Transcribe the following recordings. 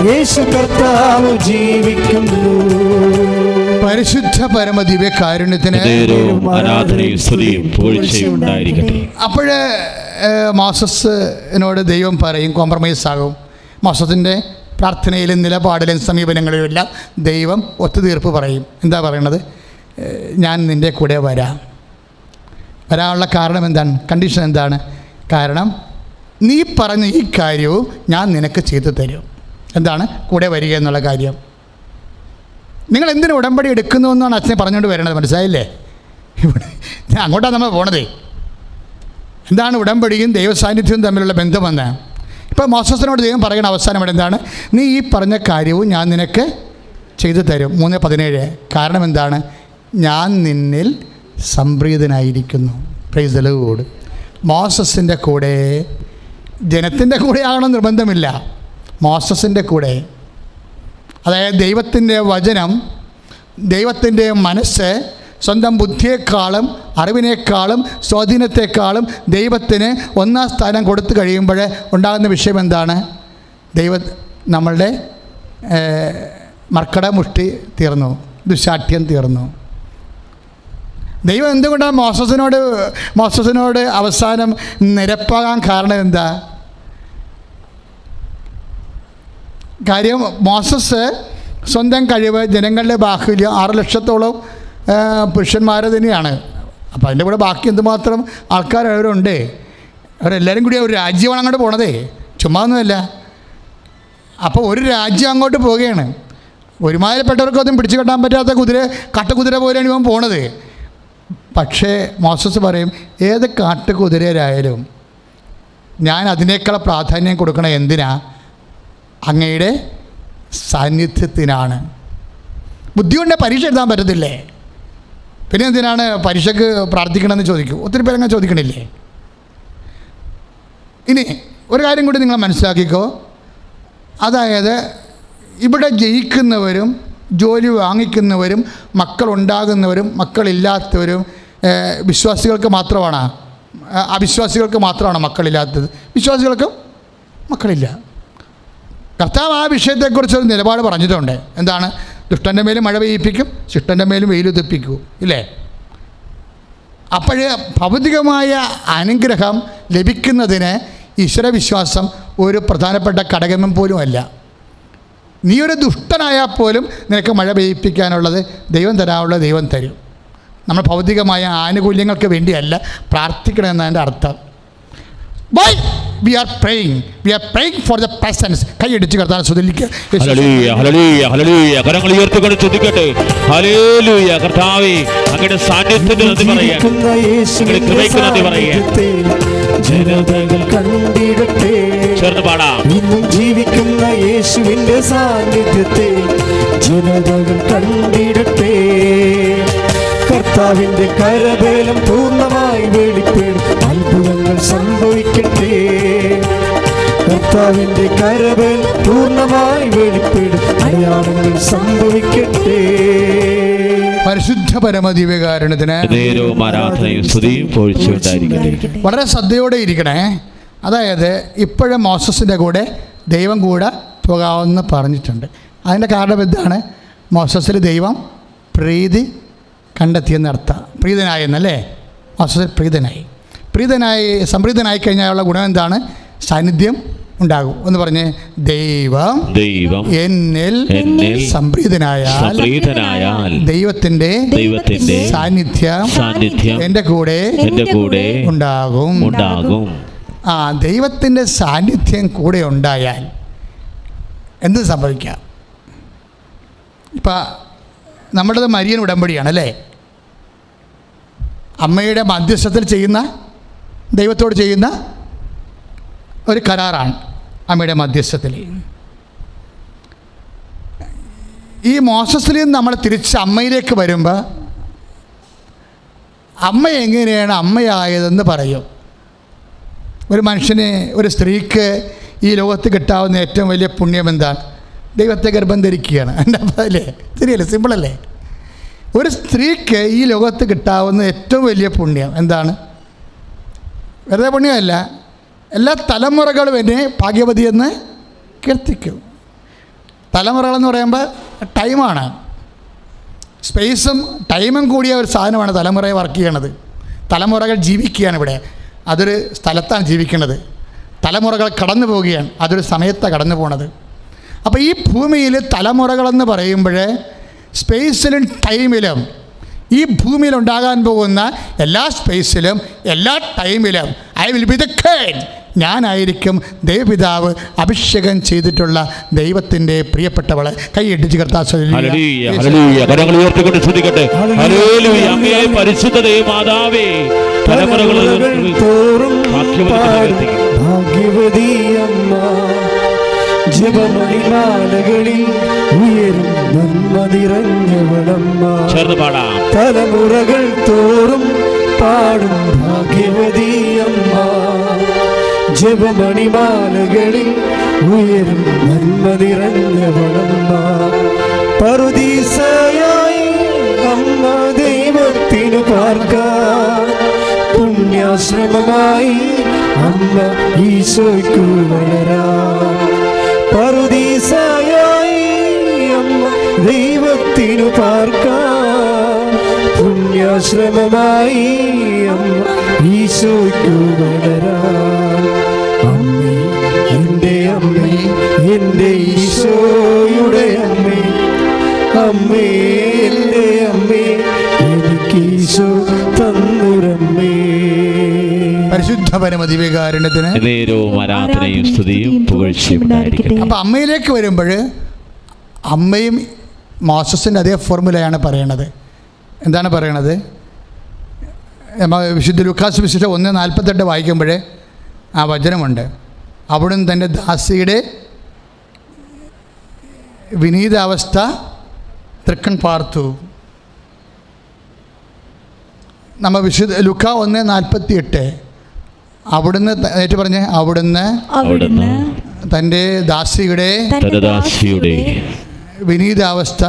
യേശു കർത്താവ് ജീവിക്കുന്നു. പരിശുദ്ധ പരമ ദിവ്യകാരുണ്യത്തിന് ആരാധനയും സ്തുതിയും പുകഴ്ചയും ഉണ്ടായിരിക്കട്ടെ. അപ്പോഴേ മോസസിനോട് ദൈവം പറയും, കോംപ്രമൈസ് ആകും. മോസസിൻ്റെ പ്രാർത്ഥനയിലും നിലപാടിലും സമീപനങ്ങളിലും എല്ലാം ദൈവം ഒത്തുതീർപ്പ് പറയും. എന്താ പറയണത്? ഞാൻ നിൻ്റെ കൂടെ വരാനുള്ള കാരണം എന്താണ്? കണ്ടീഷൻ എന്താണ്? കാരണം നീ പറഞ്ഞ ഈ കാര്യവും ഞാൻ നിനക്ക് ചെയ്തു തരും. എന്താണ് കൂടെ വരിക എന്നുള്ള കാര്യം? നിങ്ങൾ എന്തിനു ഉടമ്പടി എടുക്കുന്നു എന്നാണ് അച്ഛനെ പറഞ്ഞുകൊണ്ട് വരണത്, മനസ്സിലായില്ലേ? ഇവിടെ അങ്ങോട്ടാണ് നമ്മൾ പോണതേ. എന്താണ് ഉടമ്പടിയും ദൈവസാന്നിധ്യവും തമ്മിലുള്ള ബന്ധമെന്ന്? ഇപ്പോൾ മോസസിനോട് ദൈവം പറയുന്ന അവസാനം ഇവിടെ എന്താണ്? നീ ഈ പറഞ്ഞ കാര്യവും ഞാൻ നിനക്ക് ചെയ്തു തരും. 3:17. കാരണം എന്താണ്? ഞാൻ നിന്നിൽ സംപ്രീതനായിരിക്കുന്നു. Praise the lord. മോസസിൻ്റെ കൂടെ, ജനത്തിൻ്റെ കൂടെ ആകണം നിർബന്ധമില്ല, മോസസിൻ്റെ കൂടെ. അതായത് ദൈവത്തിൻ്റെ വചനം, ദൈവത്തിൻ്റെ മനസ്സ് സ്വന്തം ബുദ്ധിയെക്കാളും അറിവിനേക്കാളും സ്വാധീനത്തെക്കാളും ദൈവത്തിന് ഒന്നാം സ്ഥാനം കൊടുത്തു കഴിയുമ്പോൾ ഉണ്ടാകുന്ന വിഷയം എന്താണ്? നമ്മളുടെ മർക്കട മുഷ്ടി തീർന്നു, ദുശാഠ്യം തീർന്നു. ദൈവം എന്തുകൊണ്ടാണ് മോസസിനോട് അവസാനം നിരപ്പാകാൻ കാരണം എന്താ? കാര്യം മോസസ് സ്വന്തം കഴിവ്, ജനങ്ങളുടെ ബാഹുല്യം, 6 ലക്ഷത്തോളം പുരുഷന്മാർ തന്നെയാണ്. അപ്പോൾ അതിൻ്റെ കൂടെ ബാക്കി എന്തുമാത്രം ആൾക്കാർ അവരുണ്ട്. അവരെല്ലാവരും കൂടി ഒരു രാജ്യമാണ് അങ്ങോട്ട് പോണതേ, ചുമ്മാ ഒന്നുമല്ല. അപ്പോൾ ഒരു രാജ്യം അങ്ങോട്ട് പോവുകയാണ്. ഒരുമാതിരിപ്പെട്ടവർക്കൊന്നും പിടിച്ചു കെട്ടാൻ പറ്റാത്ത കാട്ടുകുതിര പോലെയാണ് ഇവൻ പോണത്. പക്ഷേ മോസസ് പറയും, ഏത് കാട്ടുകുതിരയായാലും ഞാൻ അതിനേക്കാൾ പ്രാധാന്യം കൊടുക്കണ എന്തിനാ? അങ്ങയുടെ സാന്നിധ്യത്തിനാണ്. ബുദ്ധി കൊണ്ട് പരീക്ഷ എഴുതാൻ പറ്റത്തില്ലേ? പിന്നെ എന്തിനാണ് പരീക്ഷയ്ക്ക് പ്രാർത്ഥിക്കണമെന്ന് ചോദിക്കും. ഒത്തിരി പേരങ്ങനെ ചോദിക്കണില്ലേ? ഇനി ഒരു കാര്യം കൂടി നിങ്ങൾ മനസ്സിലാക്കിക്കോ. അതായത് ഇവിടെ ജയിക്കുന്നവരും ജോലി വാങ്ങിക്കുന്നവരും മക്കളുണ്ടാകുന്നവരും മക്കളില്ലാത്തവരും വിശ്വാസികൾക്ക് മാത്രമാണ്, അവിശ്വാസികൾക്ക് മാത്രമാണ് മക്കളില്ലാത്തത്. വിശ്വാസികൾക്കും മക്കളില്ല. കർത്താവ് ആ വിഷയത്തെക്കുറിച്ചൊരു നിലപാട് പറഞ്ഞിട്ടുണ്ട്. എന്താണ്? ദുഷ്ടൻ്റെ മേലും മഴ പെയ്യിപ്പിക്കും, ശിഷ്ടൻ്റെ മേലും വെയിലുതിപ്പിക്കൂ, ഇല്ലേ? അപ്പോഴേ ഭൗതികമായ അനുഗ്രഹം ലഭിക്കുന്നതിന് ഈശ്വരവിശ്വാസം ഒരു പ്രധാനപ്പെട്ട ഘടകം പോലുമല്ല. നീ ഒരു ദുഷ്ടനായാൽ പോലും നിനക്ക് മഴ പെയ്യിപ്പിക്കാനുള്ളത് ദൈവം തരാനുള്ള ദൈവം തരും. നമ്മൾ ഭൗതികമായ ആനുകൂല്യങ്ങൾക്ക് വേണ്ടിയല്ല പ്രാർത്ഥിക്കണമെന്നതിൻ്റെ അർത്ഥം. Why we are praying for the presence. കൈയടിച്ച് കർത്താവിനെ സ്തുതിക്കുക. Hallelujah hallelujah hallelujah. കരങ്ങൾ ഉയർത്തിക്കൊണ്ട് സ്തുതിക്കട്ടെ. ഹല്ലേലൂയ. കർത്താവേ, അങ്ങയുടെ സാന്നിധ്യത്തിന് നന്ദി പറയാം, അങ്ങയുടെ കൃപയ്ക്ക് നന്ദി പറയാം. ജനതകൾ കണ്ടിടട്ടെ, ചേർന്ന് പാടാം. ഇന്നും ജീവിക്കുന്ന യേശുവിന്റെ സാന്നിധ്യത്തെ ജനതകൾ കണ്ടിടട്ടെ. കർത്താവിന്റെ കരബലം പൂർണ്ണമായി വെളിപ്പെടും, അത്ഭുതങ്ങൾ സംഭവിക്കട്ടെ. കർത്താവിന്റെ കരബലം പൂർണ്ണമായി വെളിപ്പെടും, അടയാളങ്ങൾ സംഭവിക്കട്ടെ. പരിശുദ്ധ പരമ ദിവ്യകാരുണ്യത്തിന് വളരെ ശ്രദ്ധയോടെ ഇരിക്കണേ. അതായത് ഇപ്പോഴും മോസസിൻ്റെ കൂടെ ദൈവം കൂടെ പോകാമെന്ന് പറഞ്ഞിട്ടുണ്ട്. അതിൻ്റെ കാരണം എന്താണ്? മോസസിൽ ദൈവം പ്രീതി കണ്ടെത്തിയെന്നർത്ഥം. പ്രീതനായെന്നല്ലേ? മോസസിൽ സംപ്രീതനായി കഴിഞ്ഞാലുള്ള ഗുണം എന്താണ്? സാന്നിധ്യം ഉണ്ടാകും. എന്ന് പറഞ്ഞ് ദൈവം എന്നിൽ സംപ്രീതനായാൽ ദൈവത്തിന്റെ സാന്നിധ്യം എൻ്റെ കൂടെ ഉണ്ടാകും. ദൈവത്തിൻ്റെ സാന്നിധ്യം കൂടെ ഉണ്ടായാൽ എന്ത് സംഭവിക്കാം? ഇപ്പം നമ്മുടേത് മരിയൻ ഉടമ്പടിയാണ് അല്ലേ? അമ്മയുടെ മധ്യസ്ഥത്തിൽ ചെയ്യുന്ന, ദൈവത്തോട് ചെയ്യുന്ന ഒരു കരാറാണ് അമ്മയുടെ മധ്യസ്ഥത്തിൽ. ഈ മോസസിൽ നിന്ന് നമ്മൾ തിരിച്ച് അമ്മയിലേക്ക് വരുമ്പോൾ അമ്മ എങ്ങനെയാണ് അമ്മയായതെന്ന് പറയും. ഒരു മനുഷ്യന്, ഒരു സ്ത്രീക്ക് ഈ ലോകത്ത് കിട്ടാവുന്ന ഏറ്റവും വലിയ പുണ്യം എന്താണ്? ദൈവത്തെ ഗർഭം ധരിക്കുകയാണ്. എൻ്റെ അല്ലേ? ശരിയല്ലേ? സിമ്പിളല്ലേ? ഒരു സ്ത്രീക്ക് ഈ ലോകത്ത് കിട്ടാവുന്ന ഏറ്റവും വലിയ പുണ്യം എന്താണ്? വെറുതെ പുണ്യമല്ല, എല്ലാ തലമുറകളും എന്നെ ഭാഗ്യവതിയെന്ന് കീർത്തിക്കും. തലമുറകളെന്ന് പറയുമ്പോൾ ടൈമാണ്, സ്പേസും ടൈമും കൂടിയ ഒരു സാധനമാണ് തലമുറയെ വർക്ക് ചെയ്യണത്. തലമുറകൾ ജീവിക്കുകയാണ് ഇവിടെ, അതൊരു സ്ഥലത്താണ് ജീവിക്കുന്നത്. തലമുറകൾ കടന്നു പോവുകയാണ്, അതൊരു സമയത്താണ് കടന്നു പോണത്. അപ്പോൾ ഈ ഭൂമിയിൽ തലമുറകളെന്ന് പറയുമ്പോൾ സ്പേസിലും ടൈമിലും ഈ ഭൂമിയിൽ ഉണ്ടാകാൻ പോകുന്ന എല്ലാ സ്പേസിലും എല്ലാ ടൈമിലും I will be the king, ഞാനായിരിക്കും ദൈവപിതാവ് അഭിഷേകം ചെയ്തിട്ടുള്ള ദൈവത്തിൻ്റെ പ്രിയപ്പെട്ടവളെ. കൈയടിച്ച് ജപമണിമാലകളിൽ ഉയരും നന്മ നിറഞ്ഞവളമ്മ, തലമുറകൾ തോറും പാടും ഭാഗ്യവതിയമ്മ. ജപമണിമാലകളിൽ ഉയരും നന്മ നിറഞ്ഞവളമ്മ, പറുദീസയായി അമ്മ ദൈവത്തിനു പാർക്കാൻ, പുണ്യാശ്രമമായി അമ്മ ഈശോയ്ക്കു വളരാൻ. പറുദീസയായി അമ്മ ദൈവത്തിനു പാർക്കാൻ, പുണ്യാശ്രമമായി അമ്മ ഈശോയ്ക്കു വളരാൻ. അമ്മേ എൻ്റെ അമ്മേ, എൻ്റെ ഈശോയുടെ അമ്മേ, അമ്മേ എൻ്റെ അമ്മേ, എനിക്ക് ഈശോ തന്നുരമ്മേ. പരിശുദ്ധ പരമദിവ്യകാരുണ്യത്തിന് ആരാധനയും സ്തുതിയും പുകഴ്ചയും ഉണ്ടായിരിക്കട്ടെ. അപ്പോൾ അമ്മയിലേക്ക് വരുമ്പോൾ അമ്മയും മോസസിൻ്റെ അതേ ഫോർമുലയാണ് പറയണത്. എന്താണ് പറയണത്? വിശുദ്ധ ലൂക്കാസ് വിശുദ്ധ 1:48 വായിക്കുമ്പോൾ ആ വചനമുണ്ട്, അവിടുന്ന് തൻ്റെ ദാസിയുടെ വിനീതാവസ്ഥ തൃക്കൺ പാർത്തു. നമ്മൾ വിശുദ്ധ ലൂക്ക 1:48 അവിടുന്ന് ഏറ്റു പറഞ്ഞ് അവിടുന്ന് തൻ്റെ ദാസിയുടെ വിനീതാവസ്ഥ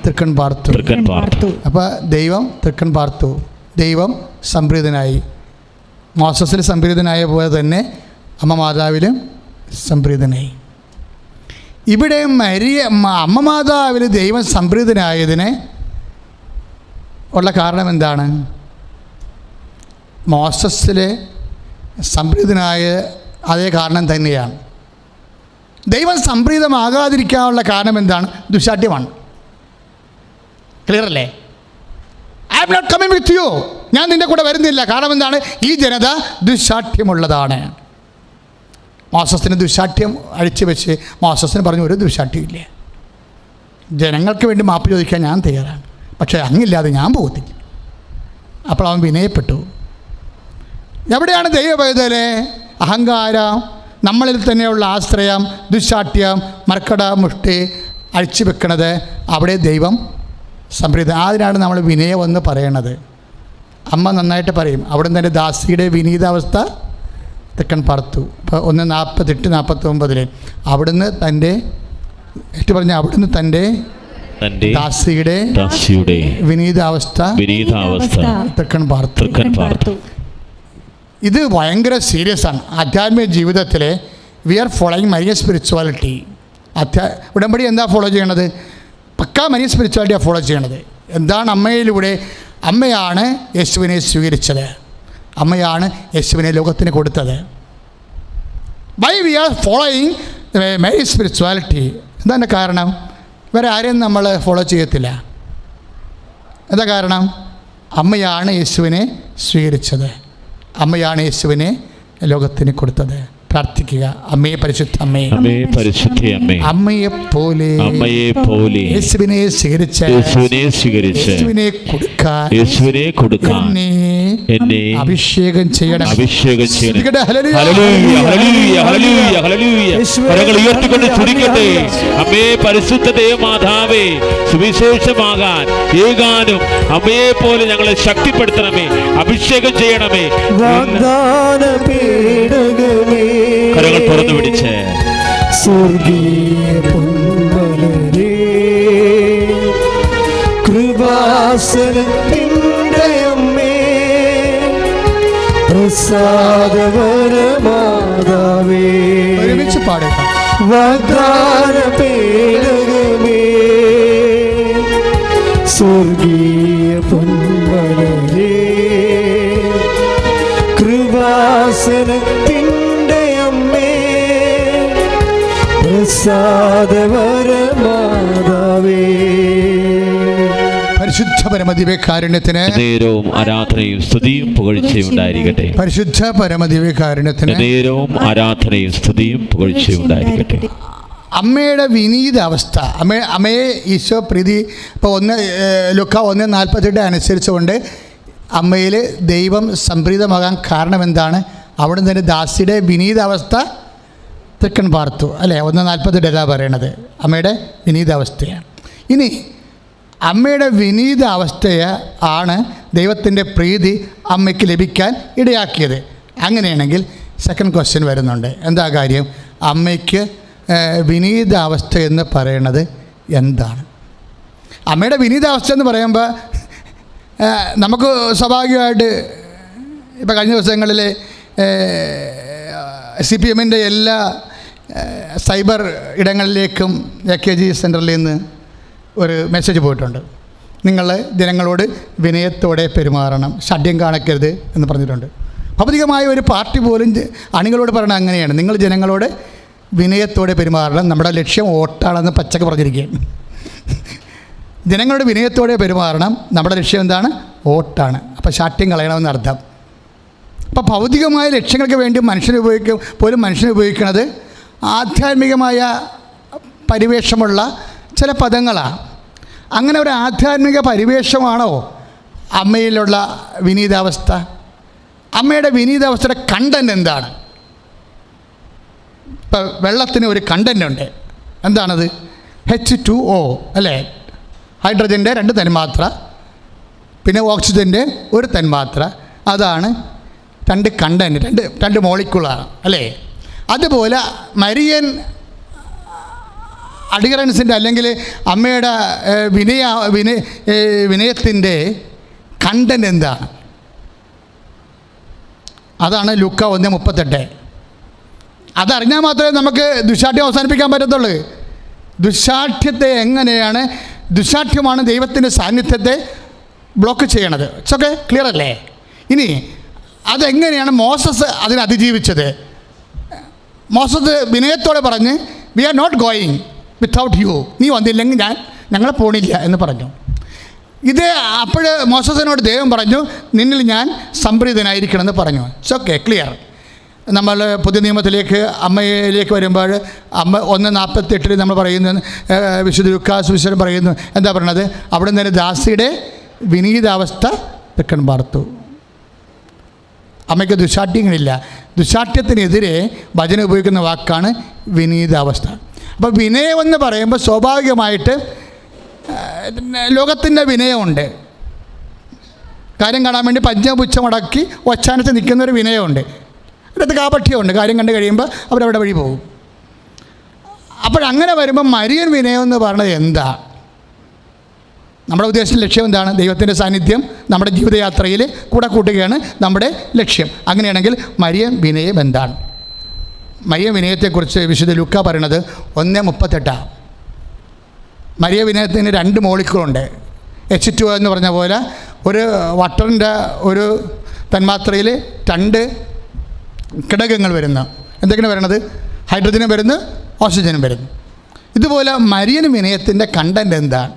തൃക്കൺ പാർത്തു. അപ്പോൾ ദൈവം തൃക്കൺ പാർത്തു, ദൈവം സംപ്രീതനായി. മോസസിൽ സംപ്രീതനായ പോലെ തന്നെ അമ്മ മാതാവിലും സംപ്രീതനായി. ഇവിടെ അമ്മ മാതാവിൽ ദൈവം സംപ്രീതനായതിന് ഉള്ള കാരണം എന്താണ്? മോസസിലെ സംപ്രീതനായ അതേ കാരണം തന്നെയാണ്. ദൈവം സംപ്രീതമാകാതിരിക്കാനുള്ള കാരണം എന്താണ്? ദുശാഠ്യമാണ്. ക്ലിയർ അല്ലേ? I am not coming with you, ഞാൻ നിൻ്റെ കൂടെ വരുന്നില്ല. കാരണം എന്താണ്? ഈ ജനത ദുശാഠ്യമുള്ളതാണ്. മോസസിന് ദുശാഠ്യം അഴിച്ചു വെച്ച് മോസസിന് പറഞ്ഞു, ഒരു ദുശാഠ്യമില്ല, ജനങ്ങൾക്ക് വേണ്ടി മാപ്പ് ചോദിക്കാൻ ഞാൻ തയ്യാറാണ്, പക്ഷേ അങ്ങില്ലാതെ ഞാൻ പോകത്തില്ല. അപ്പോൾ അവൻ വിനയപ്പെട്ടു. എവിടെയാണ് ദൈവപൈതലെ അഹങ്കാരം, നമ്മളിൽ തന്നെയുള്ള ആശ്രയം, ദുശാഠ്യം, മർക്കട മുഷ്ടി അഴിച്ചു വെക്കണത്? അവിടെ ദൈവം സംപ്രീത. അതിനാണ് നമ്മൾ വിനയമെന്ന് പറയണത്. അമ്മ നന്നായിട്ട് പറയും, അവിടെ തന്നെ ദാസിയുടെ വിനീതാവസ്ഥ തെക്കൻ പാർത്തു. ഇപ്പോൾ 1:48-49 അവിടുന്ന് തൻ്റെ ഏറ്റു പറഞ്ഞ അവിടുന്ന് തൻ്റെ ദാസിയുടെ വിനീതാവസ്ഥ തെക്കൻ പാർത്തു. ഇത് ഭയങ്കര സീരിയസ് ആണ്. ആധ്യാത്മിക ജീവിതത്തിൽ we are following Maria spirituality. ഉടമ്പടി എന്താ ഫോളോ ചെയ്യണത്? പക്കാ മരിയ സ്പിരിച്വാലിറ്റിയാണ് ഫോളോ ചെയ്യണത്. എന്താണ്? അമ്മയിലൂടെ അമ്മയാണ് യേശുവിനെ സ്വീകരിച്ചത്, അമ്മയാണ് യേശുവിനെ ലോകത്തിന് കൊടുത്തത്. Why we are following Maria spirituality? എന്താണ് കാരണം? വേറെ ആരെയും നമ്മൾ ഫോളോ ചെയ്യത്തില്ല. എന്താ കാരണം? അമ്മയാണ് യേശുവിനെ സ്വീകരിച്ചത്, അമ്മയാണ് യേശുവിനെ ലോകത്തിന് കൊടുത്തത്. പ്രാർത്ഥിക്കുക. അമ്മയെ പരിശുദ്ധ അമ്മയെ, അമ്മയെ പോലെ യേശുവിനെ സ്വീകരിച്ച് യേശുവിനെ കൊടുക്കാൻ എന്നെ അഭിഷേകം ചെയ്യണം. അമ്മേ പരിശുദ്ധ ദേവമാതാവേ, സുവിശേഷമാകാൻ ഏകാനും അമ്മയെ പോലെ ഞങ്ങളെ ശക്തിപ്പെടുത്തണമേ, അഭിഷേകം ചെയ്യണമേ. കരങ്ങൾ തുറന്നു പിടിച്ച് സ്വർഗീയ പൊൻമലരേ, കൃപാസനത്തിൻ്റെ അമ്മേ, പ്രസാദവരമാതാവേ, ഒരുമിച്ച് പാടുക. വാഗ്ദാന പേടകമേ സ്വർഗീയ പൊന്മലരേ കൃപാസനത്തിൻ്റെ അമ്മേ പ്രസാദവരമാതാവേ പരിശുദ്ധ പരമദിവ്യകാരുണ്യത്തിന് നേരവും ആരാധനയും സ്തുതിയും പുകഴ്ചയും ഉണ്ടായിരിക്കട്ടെ. പരിശുദ്ധ പരമദിവ്യകാരുണ്യത്തിന് നേരവും ആരാധനയും സ്തുതിയും പുകഴ്ചയും ഉണ്ടായിരിക്കട്ടെ. അമ്മയുടെ വിനീത അവസ്ഥ, അമ്മയെ ഈശോ പ്രീതി ഇപ്പോൾ ലൂക്കാ 1:48 അനുസരിച്ചുകൊണ്ട് അമ്മയിൽ ദൈവം സംപ്രീതമാകാൻ കാരണം എന്താണ്? അവിടെ നിന്ന് ദാസിയുടെ വിനീതാവസ്ഥ തെക്കൻ പാർത്തു അല്ലേ? 1:48 അതാ പറയണത്, അമ്മയുടെ വിനീതാവസ്ഥയാണ്. ഇനി അമ്മയുടെ വിനീതാവസ്ഥയെ ആണ് ദൈവത്തിൻ്റെ പ്രീതി അമ്മയ്ക്ക് ലഭിക്കാൻ ഇടയാക്കിയത്. അങ്ങനെയാണെങ്കിൽ സെക്കൻഡ് ക്വസ്റ്റ്യൻ വരുന്നുണ്ട്. എന്താ കാര്യം? അമ്മയ്ക്ക് വിനീതാവസ്ഥ എന്ന് പറയണത് എന്താണ്? അമ്മയുടെ വിനീതാവസ്ഥ എന്ന് പറയുമ്പോൾ നമുക്ക് സ്വാഭാവികമായിട്ട് ഇപ്പോൾ കഴിഞ്ഞ ദിവസങ്ങളിൽ CPM-ൻ്റെ എല്ലാ സൈബർ ഇടങ്ങളിലേക്കും AKG സെൻറ്ററിൽ നിന്ന് ഒരു മെസ്സേജ് പോയിട്ടുണ്ട്. നിങ്ങൾ ജനങ്ങളോട് വിനയത്തോടെ പെരുമാറണം, ഷഡ്യം കാണിക്കരുത് എന്ന് പറഞ്ഞിട്ടുണ്ട്. ഭൗതികമായ ഒരു പാർട്ടി പോലും അണികളോട് പറയണത് അങ്ങനെയാണ്, നിങ്ങൾ ജനങ്ങളോട് വിനയത്തോടെ പെരുമാറണം, നമ്മുടെ ലക്ഷ്യം വോട്ടാണെന്ന് പച്ചക്ക് പറഞ്ഞിരിക്കുകയാണ്. ജനങ്ങളോട് വിനയത്തോടെ പെരുമാറണം, നമ്മുടെ ലക്ഷ്യം എന്താണ്? വോട്ടാണ്. അപ്പോൾ ശാഠ്യം കളയണമെന്ന് അർത്ഥം. അപ്പോൾ ഭൗതികമായ ലക്ഷ്യങ്ങൾക്ക് വേണ്ടി മനുഷ്യനെ ഉപയോഗിക്കുന്നത് ആധ്യാത്മികമായ പരിവേഷമുള്ള ചില പദങ്ങളാണ്. അങ്ങനെ ഒരു ആധ്യാത്മിക പരിവേഷമാണോ അമ്മയിലുള്ള വിനീതാവസ്ഥ? അമ്മയുടെ വിനീതാവസ്ഥയുടെ കണ്ടൻറ് എന്താണ്? ഇപ്പോൾ വെള്ളത്തിന് ഒരു കണ്ടൻ്റ് ഉണ്ട്. എന്താണത്? H2O അല്ലേ? ഹൈഡ്രജൻ്റെ 2 തന്മാത്ര, പിന്നെ ഓക്സിജൻ്റെ 1 തന്മാത്ര. അതാണ് 2 കണ്ടൻറ്റ്, 2 മോളിക്യൂളാണ് അല്ലേ? അതുപോലെ മരിയൻ അഡിയറൻസിൻ്റെ അല്ലെങ്കിൽ അമ്മയുടെ വിനയത്തിൻ്റെ കണ്ടൻറ്റ് എന്താണ്? അതാണ് ലൂക്കാ 1:38. അതറിഞ്ഞാൽ മാത്രമേ നമുക്ക് ദുശാഠ്യം അവസാനിപ്പിക്കാൻ പറ്റത്തുള്ളൂ. ദുശാഠ്യത്തെ എങ്ങനെയാണ്? ദുശാഠ്യമാണ് ദൈവത്തിൻ്റെ സാന്നിധ്യത്തെ ബ്ലോക്ക് ചെയ്യണത്. ഇറ്റ്സ് ക്ലിയർ അല്ലേ? ഇനി അതെങ്ങനെയാണ് മോസസ് അതിനെ അതിജീവിച്ചത്? മോസസ് വിനയത്തോടെ പറഞ്ഞ് we are not going without you, നീ വന്നില്ലെങ്കിൽ ഞങ്ങൾ പോണില്ല എന്ന് പറഞ്ഞു. ഇത് അപ്പോൾ മോസസിനോട് ദൈവം പറഞ്ഞു, നിന്നിൽ ഞാൻ സംപ്രീതനായിരിക്കണമെന്ന് പറഞ്ഞു. It's clear. നമ്മൾ പുതിയ നിയമത്തിലേക്ക് അമ്മയിലേക്ക് വരുമ്പോൾ അമ്മ 1:48 നമ്മൾ പറയുന്നു, വിശുദ്ധ ലൂക്കാസ് വിശുദ്ധൻ പറയുന്നു, എന്താ പറയണത്? അവിടെ നിന്ന് ദാസിയുടെ വിനീതാവസ്ഥ തെക്കൻ പാർത്തു. അമ്മയ്ക്ക് ദുശാഠ്യങ്ങളില്ല. ദുശാഠ്യത്തിനെതിരെ വചനം ഉപയോഗിക്കുന്ന വാക്കാണ് വിനീതാവസ്ഥ. അപ്പോൾ വിനയമെന്ന് പറയുമ്പോൾ സ്വാഭാവികമായിട്ട് ലോകത്തിൻ്റെ വിനയമുണ്ട്. കാര്യം കാണാൻ വേണ്ടി പഞ്ചപുച്ഛമടക്കി ഒച്ചാനത്ത് നിൽക്കുന്നൊരു വിനയമുണ്ട്. അതിനകത്ത് കാപഠ്യമുണ്ട്. കാര്യം കണ്ടു കഴിയുമ്പോൾ അവരവിടെ വഴി പോകും. അപ്പോഴങ്ങനെ വരുമ്പോൾ മരിയൻ വിനയം എന്ന് പറയുന്നത് എന്താ? നമ്മുടെ ഉദ്ദേശം ലക്ഷ്യം എന്താണ്? ദൈവത്തിൻ്റെ സാന്നിധ്യം നമ്മുടെ ജീവിതയാത്രയിൽ കൂടെ കൂട്ടുകയാണ് നമ്മുടെ ലക്ഷ്യം. അങ്ങനെയാണെങ്കിൽ മരിയൻ വിനയം എന്താണ്? മരിയ വിനയത്തെക്കുറിച്ച് വിശുദ്ധ ലൂക്കാ പറയണത് 1:38. മരിയ വിനയത്തിന് 2 മോളിക്കൂളുണ്ട്. H2O എന്ന് പറഞ്ഞ പോലെ ഒരു വാട്ടറിൻ്റെ ഒരു തന്മാത്രയിൽ 2 ഘടകങ്ങൾ വരുന്നു. എന്തൊക്കെയാണ് വരുന്നത്? ഹൈഡ്രജനും വരുന്നു, ഓക്സിജനും വരുന്നു. ഇതുപോലെ മരിയൻ വിനയത്തിൻ്റെ കണ്ടൻറ് എന്താണ്?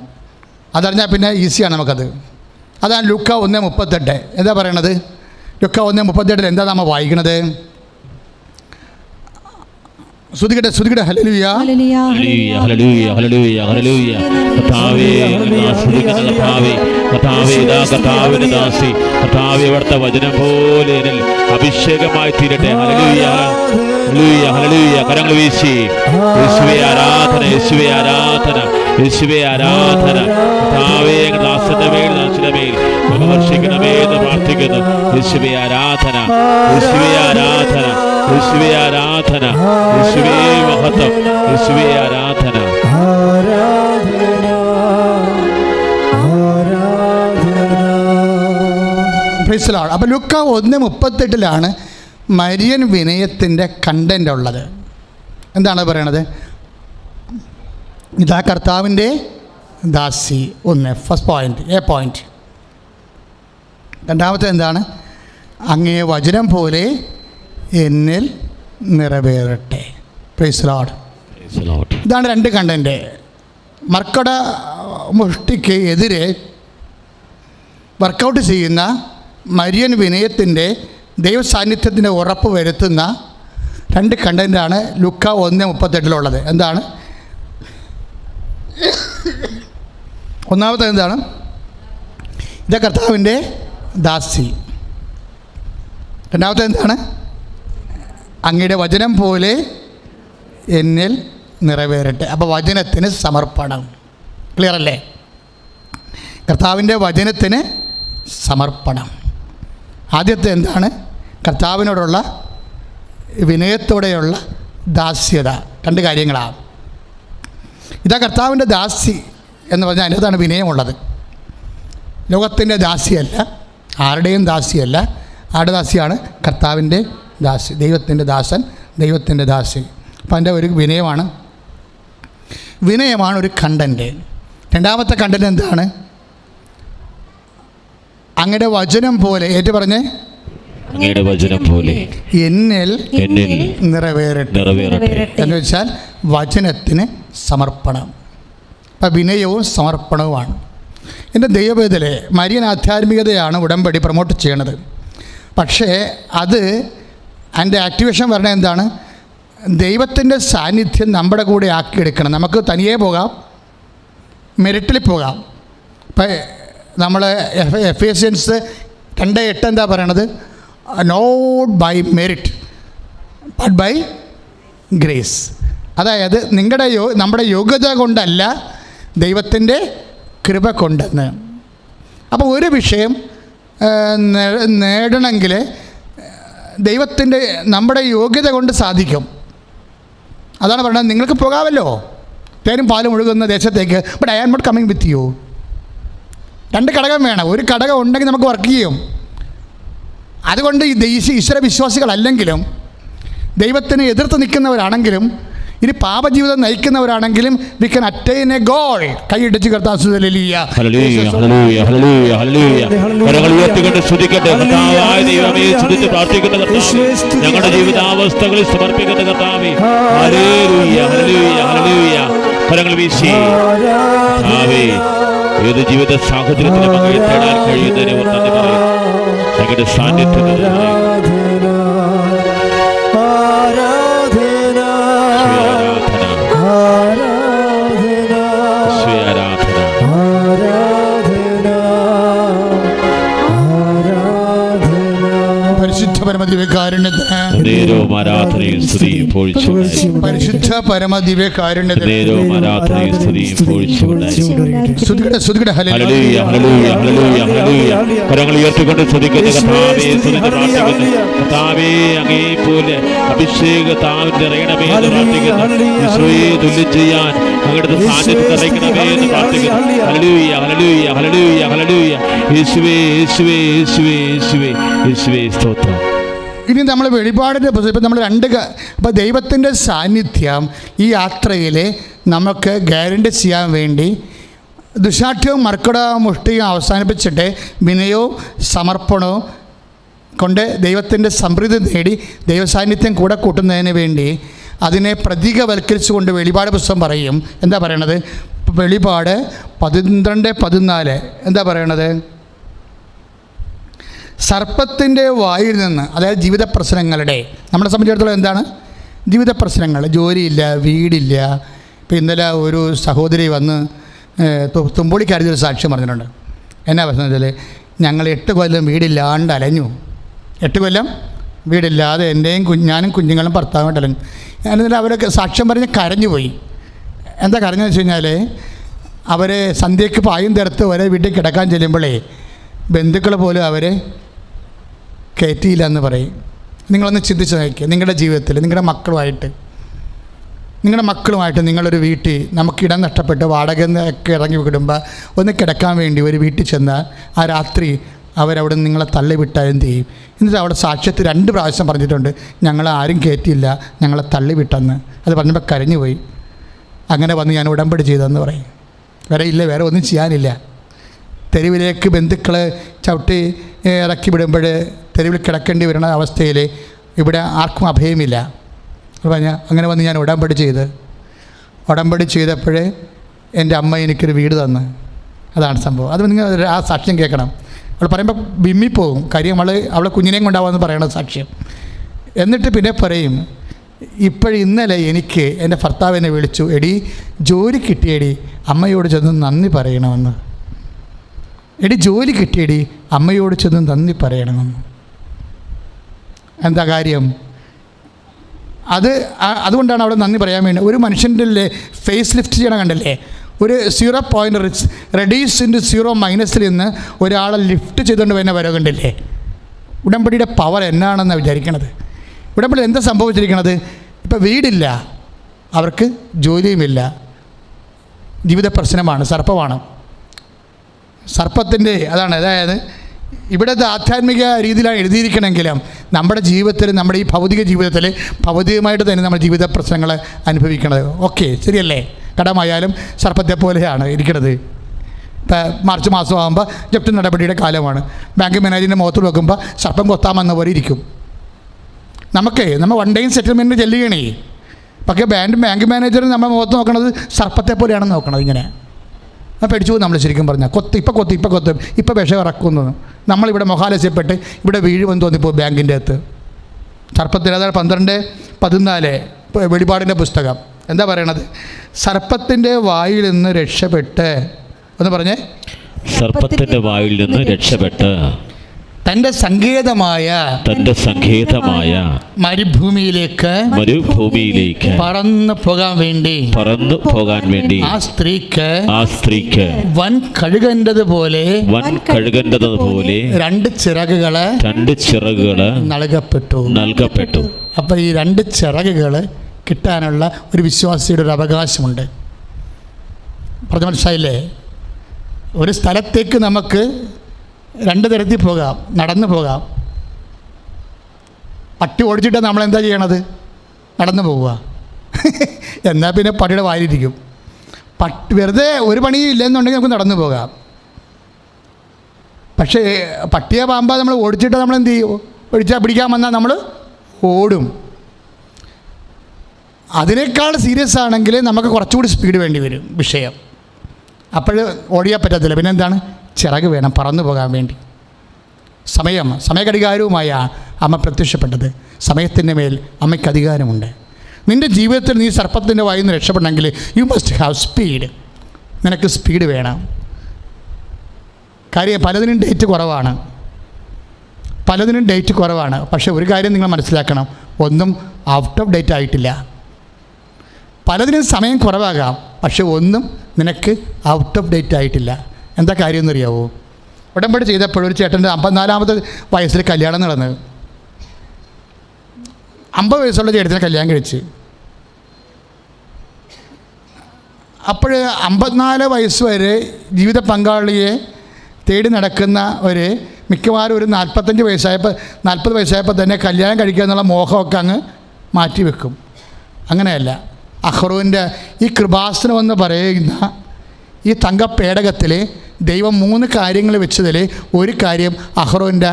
അതറിഞ്ഞാൽ പിന്നെ ഈസിയാണ് നമുക്കത്. അതാണ് ലൂക്കാ 1:38. എന്താ പറയണത്? ലൂക്കാ 1:38 എന്താ നമ്മൾ വായിക്കണത്? ശ്രുതികട്ടെ hallelujah hallelujah hallelujah hallelujah hallelujah. കർത്താവേ കർത്താവേ കർത്താവേ ഇതാ കർത്താവിന്റെ ദാസി, കർത്താവേ അവിടുത്തെ വചനം പോലെ എന്നിൽ അഭിഷേകമായി തീരട്ടെ. Hallelujah hallelujah hallelujah. കരങ്ങൾ വീശി യേശുവേ ആരാധന, യേശുവേ ആരാധന, യേശുവേ ആരാധന. കർത്താവേ ദാസന്റെ മേൽ ദാസിന്റെ മേൽ വർഷിക്കണമേ എന്ന് പ്രാർത്ഥിക്കുന്നു. യേശുവേ ആരാധന, യേശുവേ ആരാധന, യേശുവേ ആരാധന, യേശുവേ മഹത്വം, യേശുവേ ആരാധന. Price the Lord. അപ്പോൾ ലൂക്കാ 1:38 മരിയൻ വിനയത്തിൻ്റെ കണ്ടൻ്റ് ഉള്ളത്. എന്താണ് പറയണത്? ഇതാ കർത്താവിൻ്റെ ദാസി. ഒന്ന് ഫസ്റ്റ് പോയിന്റ്, എ പോയിന്റ്. രണ്ടാമത്തെ എന്താണ്? അങ്ങേ വചനം പോലെ എന്നിൽ നിറവേറട്ടെ. Praise lord. ഇതാണ് രണ്ട് കണ്ടന്റ്. മർക്കട മുഷ്ടിക്ക് എതിരെ വർക്കൗട്ട് ചെയ്യുന്ന മരിയൻ വിനയത്തിൻ്റെ ദൈവസാന്നിധ്യത്തിൻ്റെ ഉറപ്പ് വരുത്തുന്ന രണ്ട് കണ്ടൻ്റാണ് ലുക്ക 1:38 എന്താണ്? ഒന്നാമത്തെ എന്താണ്? ഇത് കർത്താവിൻ്റെ ദാസി. രണ്ടാമത്തെ എന്താണ്? അങ്ങയുടെ വചനം പോലെ എന്നിൽ നിറവേറട്ടെ. അപ്പോൾ വചനത്തിന് സമർപ്പണം. ക്ലിയർ അല്ലേ? കർത്താവിൻ്റെ വചനത്തിന് സമർപ്പണം. ആദ്യത്തെ എന്താണ്? കർത്താവിനോടുള്ള വിനയത്തോടെയുള്ള ദാസ്യത. രണ്ട് കാര്യങ്ങളാണ്. ഇതാ കർത്താവിൻ്റെ ദാസി എന്ന് പറഞ്ഞാൽ അതിനകത്താണ് വിനയമുള്ളത്. ലോകത്തിൻ്റെ ദാസിയല്ല, ആരുടെയും ദാസിയല്ല. ആരുടെ ദാസിയാണ്? കർത്താവിൻ്റെ ദാസി, ദൈവത്തിൻ്റെ ദാസൻ, ദൈവത്തിൻ്റെ ദാസി. അപ്പം അതിൻ്റെ ഒരു വിനയമാണ് ഒരു കണ്ടൻറ്റ്. രണ്ടാമത്തെ കണ്ടൻറ്റ് എന്താണ്? അങ്ങയുടെ വചനം പോലെ, ഏറ്റു പറഞ്ഞേ, അങ്ങയുടെ വചനം പോലെ എന്നിൽ നിറവേറട്ടെ എന്ന് വെച്ചാൽ വചനത്തിന് സമർപ്പണം. അപ്പം വിനയവും സമർപ്പണവുമാണ്. എൻ്റെ ദൈവവേദലെ മരിയൻ ആധ്യാത്മികതയാണ് ഉടമ്പടി പ്രൊമോട്ട് ചെയ്യണത്. പക്ഷേ അത് അതിൻ്റെ ആക്ടിവേഷൻ വരണത് എന്താണ്? ദൈവത്തിൻ്റെ സാന്നിധ്യം നമ്മുടെ കൂടെ ആക്കിയെടുക്കണം. നമുക്ക് തനിയെ പോകാം, മെറിറ്റിൽ പോകാം. ഇപ്പം നമ്മൾ എഫേസ്യൻസ് 2:8 എന്താ പറയണത്? Not by merit but by grace. അതായത് നമ്മുടെ യോഗ്യത കൊണ്ടല്ല, ദൈവത്തിൻ്റെ കൃപ കൊണ്ടെന്ന്. അപ്പോൾ ഒരു വിഷയം നേടണമെങ്കിൽ നമ്മുടെ യോഗ്യത കൊണ്ട് സാധിക്കും. അതാണ് പറയുന്നത്, നിങ്ങൾക്ക് പോകാമല്ലോ തേനും പാലും ഒഴുകുന്ന ദേശത്തേക്ക്, but I am not coming with you. രണ്ട് ഘടകം വേണം. ഒരു ഘടകം ഉണ്ടെങ്കിൽ നമുക്ക് വർക്ക് ചെയ്യും. അതുകൊണ്ട് ഈ ഈശ്വര വിശ്വാസികളല്ലെങ്കിലും, ദൈവത്തിന് എതിർത്ത് നിൽക്കുന്നവരാണെങ്കിലും, ഇനി പാപജീവിതം നയിക്കുന്നവരാണെങ്കിലും, we can attain a goal. കൈയിടിച്ച് ഞങ്ങളുടെ ജീവിതാവസ്ഥകളിൽ സമർപ്പിക്കുന്ന കർത്താവേ, കരങ്ങൾ വീശി ഏത് ജീവിത സാഹചര്യത്തിലും അങ്ങയെ തേടാൻ കഴിയുന്നതിന് നന്ദി പറയും. ഞങ്ങളുടെ സാന്നിധ്യത്തിൽ പരിശുദ്ധ പരമദിവ്യകാരുണ്യത്തിന് അഭിഷേക തുല്യം ചെയ്യാൻ അങ്ങയുടെ സാന്നിധ്യം നിറയ്ക്കണമേ എന്ന് പ്രാർത്ഥിക്കുന്നു. Hallelujah, hallelujah, hallelujah, hallelujah. യേശുവേ, യേശുവേ, യേശുവേ, യേശുവേ, യേശുവേ സ്തോത്രം. ഇനി നമ്മൾ വെളിപാടിൻ്റെ പുസ്തകം നമ്മൾ അപ്പോൾ ദൈവത്തിൻ്റെ സാന്നിധ്യം ഈ യാത്രയിൽ നമുക്ക് ഗ്യാരണ്ടി ചെയ്യാൻ വേണ്ടി ദുശാഠ്യവും മർക്കട മുഷ്ടിയും അവസാനിപ്പിച്ചിട്ട് വിനയവും സമർപ്പണവും കൊണ്ട് ദൈവത്തിൻ്റെ സമൃദ്ധി നേടി ദൈവസാന്നിധ്യം കൂടെ കൂട്ടുന്നതിന് വേണ്ടി അതിനെ പ്രതീകവൽക്കരിച്ചുകൊണ്ട് വെളിപാട് പുസ്തകം പറയും. എന്താ പറയണത്? വെളിപാട് 12:14 എന്താ പറയണത്? സർപ്പത്തിൻ്റെ വായിൽ നിന്ന്, അതായത് ജീവിത പ്രശ്നങ്ങളുടെ, നമ്മളെ സംബന്ധിച്ചിടത്തോളം എന്താണ് ജീവിത പ്രശ്നങ്ങൾ? ജോലിയില്ല, വീടില്ല. ഇപ്പോൾ ഇന്നലെ ഒരു സഹോദരി വന്ന് തുമ്പോളിക്കാരിച്ചൊരു സാക്ഷ്യം പറഞ്ഞിട്ടുണ്ട്. എന്നാ പ്രശ്നത്തിൽ? ഞങ്ങൾ 8 കൊല്ലം വീടില്ലാണ്ട് അലഞ്ഞു. 8 കൊല്ലം വീടില്ലാതെ ഞാനും കുഞ്ഞുങ്ങളും ഭർത്താവുമായിട്ട് അലഞ്ഞു. ഞാനിന്നലെ അവരൊക്കെ സാക്ഷ്യം പറഞ്ഞ് കരഞ്ഞുപോയി. എന്താ കരഞ്ഞെന്ന് വെച്ച് കഴിഞ്ഞാൽ, അവർ സന്ധ്യയ്ക്ക് പായും തീർത്ത് വരെ വീട്ടിൽ കിടക്കാൻ ചെല്ലുമ്പോഴേ ബന്ധുക്കൾ പോലും അവരെ കയറ്റിയില്ല എന്ന് പറയും. നിങ്ങളൊന്ന് ചിന്തിച്ച് നോക്കിക്കുക. നിങ്ങളുടെ ജീവിതത്തിൽ നിങ്ങളുടെ മക്കളുമായിട്ട് നിങ്ങളൊരു വീട്ടിൽ നമുക്കിടം നഷ്ടപ്പെട്ട് വാടക ഒക്കെ ഇറങ്ങി വിടുമ്പോൾ ഒന്ന് കിടക്കാൻ വേണ്ടി ഒരു വീട്ടിൽ ചെന്നാൽ ആ രാത്രി അവരവിടെ നിന്ന് നിങ്ങളെ തള്ളിവിട്ടാൽ എന്ത് ചെയ്യും? എന്നിട്ട് അവിടെ സാക്ഷ്യത്തിൽ 2 പ്രാവശ്യം പറഞ്ഞിട്ടുണ്ട്, ഞങ്ങളെ ആരും കയറ്റിയില്ല, ഞങ്ങളെ തള്ളിവിട്ടെന്ന്. അത് പറഞ്ഞപ്പോൾ കരഞ്ഞുപോയി. അങ്ങനെ വന്ന് ഞാൻ ഉടമ്പടി ചെയ്തതെന്ന് പറയും. വേറെ ഇല്ല, വേറെ ഒന്നും ചെയ്യാനില്ല. തെരുവിലേക്ക് ബന്ധുക്കൾ ചവിട്ടി ഇറക്കി വിടുമ്പോൾ തെരുവിൽ കിടക്കേണ്ടി വരുന്ന അവസ്ഥയിൽ ഇവിടെ ആർക്കും അഭയമില്ല. പറഞ്ഞാൽ അങ്ങനെ വന്ന് ഞാൻ ഉടമ്പടി ചെയ്തപ്പോൾ എൻ്റെ അമ്മ എനിക്കൊരു വീട് തന്ന്. അതാണ് സംഭവം. അത് നിങ്ങൾ ആ സാക്ഷ്യം കേൾക്കണം. അവൾ പറയുമ്പോൾ വിമ്മിപ്പോവും. കാര്യം അവളെ കുഞ്ഞിനെയും കൊണ്ടാവാമെന്ന് പറയണ സാക്ഷ്യം. എന്നിട്ട് പിന്നെ പറയും, ഇന്നലെ എനിക്ക് എൻ്റെ ഭർത്താവ് എന്നെ വിളിച്ചു, എടി ജോലി കിട്ടിയടി, അമ്മയോട് ചെന്ന് നന്ദി പറയണമെന്ന്. എടി ജോലി കിട്ടിയടി, അമ്മയോട് ചെന്ന് നന്ദി പറയണമെന്ന്. എന്താ കാര്യം? അതുകൊണ്ടാണ് അവിടെ നന്ദി പറയാൻ വേണ്ടി. ഒരു മനുഷ്യൻ്റെ ഫേസ് ലിഫ്റ്റ് ചെയ്യണം കണ്ടല്ലേ, ഒരു 0 റെഡ്യൂസ് ഇൻറ്റു 0 മൈനസിൽ നിന്ന് ഒരാളെ ലിഫ്റ്റ് ചെയ്തുകൊണ്ട് വരുന്ന വരവുണ്ടല്ലേ. ഉടമ്പടിയുടെ പവർ എന്നാണെന്നാണ് വിചാരിക്കണത്. ഉടമ്പടി എന്താ സംഭവിച്ചിരിക്കണത്? ഇപ്പം വീടില്ല, അവർക്ക് ജോലിയുമില്ല, ജീവിത പ്രശ്നമാണ്, സർപ്പത്തിൻ്റെ അതാണ്. അതായത് ഇവിടുത്തെ ആധ്യാത്മിക രീതിയിലാണ് എഴുതിയിരിക്കണമെങ്കിലും നമ്മുടെ ജീവിതത്തിൽ, നമ്മുടെ ഈ ഭൗതിക ജീവിതത്തിൽ ഭൗതികമായിട്ട് തന്നെ നമ്മുടെ ജീവിത പ്രശ്നങ്ങൾ അനുഭവിക്കണത്. ഓക്കെ, ശരിയല്ലേ? കടമായാലും സർപ്പത്തെ പോലെയാണ് ഇരിക്കുന്നത്. ഇപ്പം മാർച്ച് മാസമാകുമ്പോൾ ജപ്തി നടപടിയുടെ കാലമാണ്. ബാങ്ക് മാനേജറിൻ്റെ മുഖത്ത് നോക്കുമ്പോൾ സർപ്പം കൊത്താമെന്ന പോലെ ഇരിക്കും. നമ്മൾ വൺ ടൈം സെറ്റിൽമെൻറ്റ് ചെല്ലുകയാണേ. പക്ഷേ ബാങ്ക് മാനേജർ നമ്മുടെ മുഖത്ത് നോക്കണത് സർപ്പത്തെ പോലെയാണെന്ന് നോക്കണത്. ഇങ്ങനെ പേടിച്ചു പോകും നമ്മൾ ശരിക്കും പറഞ്ഞാൽ. ഇപ്പം വിഷം ഇറക്കുന്നു. നമ്മളിവിടെ മൊഹാലസ്യപ്പെട്ട് ഇവിടെ വീഴുമെന്ന് തോന്നിപ്പോൾ ബാങ്കിൻ്റെ അകത്ത്. സർപ്പത്തിൽ അതാണ് 12:14 വെളിപാടിൻ്റെ പുസ്തകം എന്താ പറയണത്? സർപ്പത്തിൻ്റെ വായിൽ നിന്ന് രക്ഷപ്പെട്ട് എന്ന് പറഞ്ഞേ, സർപ്പത്തിൻ്റെ വായിൽ നിന്ന് രക്ഷപ്പെട്ട് തൻ്റെ സങ്കേതമായ മരുഭൂമിയിലേക്ക് പറന്നു പോകാൻ വേണ്ടി ആ സ്ത്രീക്ക് വൻ കഴുകേണ്ടതുപോലെ 2 ചിറകുകള് നൽകപ്പെട്ടു. അപ്പൊ ഈ 2 ചിറകുകള് കിട്ടാനുള്ള ഒരു വിശ്വാസിയുടെ ഒരു അവകാശമുണ്ട്. പറഞ്ഞ മനസ്സിലായില്ലേ? ഒരു സ്ഥലത്തേക്ക് നമുക്ക് 2 തരത്തിൽ പോകാം. നടന്നു പോകാം. പട്ടി ഓടിച്ചിട്ട് നമ്മളെന്താ ചെയ്യണത്? നടന്നു പോവുക. എന്നാൽ പിന്നെ പട്ടിയുടെ വായിലിരിക്കും. വെറുതെ ഒരു പണിയും ഇല്ലെന്നുണ്ടെങ്കിൽ നമുക്ക് നടന്നു പോകാം. പക്ഷേ പട്ടിയെ പാമ്പാ നമ്മൾ ഓടിച്ചിട്ട് നമ്മളെന്ത് ചെയ്യും? പിടിക്കാൻ വന്നാൽ നമ്മൾ ഓടും. അതിനേക്കാൾ സീരിയസ് ആണെങ്കിൽ നമുക്ക് കുറച്ചുകൂടി സ്പീഡ് വേണ്ടി വരും വിഷയം. അപ്പോൾ ഓടിയാൽ പറ്റത്തില്ല. പിന്നെ എന്താണ്? ചിറക് വേണം പറന്നു പോകാൻ വേണ്ടി. സമയഘടികാരവുമായ അമ്മ പ്രത്യക്ഷപ്പെട്ടത്. സമയത്തിൻ്റെ മേൽ അമ്മയ്ക്ക് അധികാരമുണ്ട്. നിൻ്റെ ജീവിതത്തിൽ നീ സർപ്പത്തിൻ്റെ വായിൽ നിന്ന് രക്ഷപ്പെടണമെങ്കിൽ യു മസ്റ്റ് ഹാവ് സ്പീഡ്. നിനക്ക് സ്പീഡ് വേണം. കാര്യം പലതിനും ഡേറ്റ് കുറവാണ്. പക്ഷേ ഒരു കാര്യം നിങ്ങൾ മനസ്സിലാക്കണം, ഒന്നും ഔട്ട് ഓഫ് ഡേറ്റ് ആയിട്ടില്ല. പലതിനും സമയം കുറവാകാം, പക്ഷെ ഒന്നും നിനക്ക് ഔട്ട് ഓഫ് ഡേറ്റ് ആയിട്ടില്ല. എന്താ കാര്യം എന്നറിയാവോ? ഉടമ്പടി ചെയ്തപ്പോൾ ഒരു ചേട്ടൻ്റെ 54-ാമത്തെ വയസ്സിൽ കല്യാണം നടന്നത്. 50 വയസ്സുള്ള ചേട്ടനെ കല്യാണം കഴിച്ച്. അപ്പോൾ 54 വയസ്സ് വരെ ജീവിത പങ്കാളിയെ തേടി നടക്കുന്ന മിക്കവാറും ഒരു 40 വയസ്സായപ്പോൾ തന്നെ കല്യാണം കഴിക്കുക എന്നുള്ള മോഹമൊക്കെ അങ്ങ് മാറ്റിവെക്കും. അങ്ങനെയല്ല. അഹ്റോൻ്റെ ഈ കൃപാസനം എന്ന് പറയുന്ന ഈ തങ്കപ്പേടകത്തിൽ ദൈവം 3 കാര്യങ്ങൾ വെച്ചതിൽ ഒരു കാര്യം അഹ്റോൻ്റെ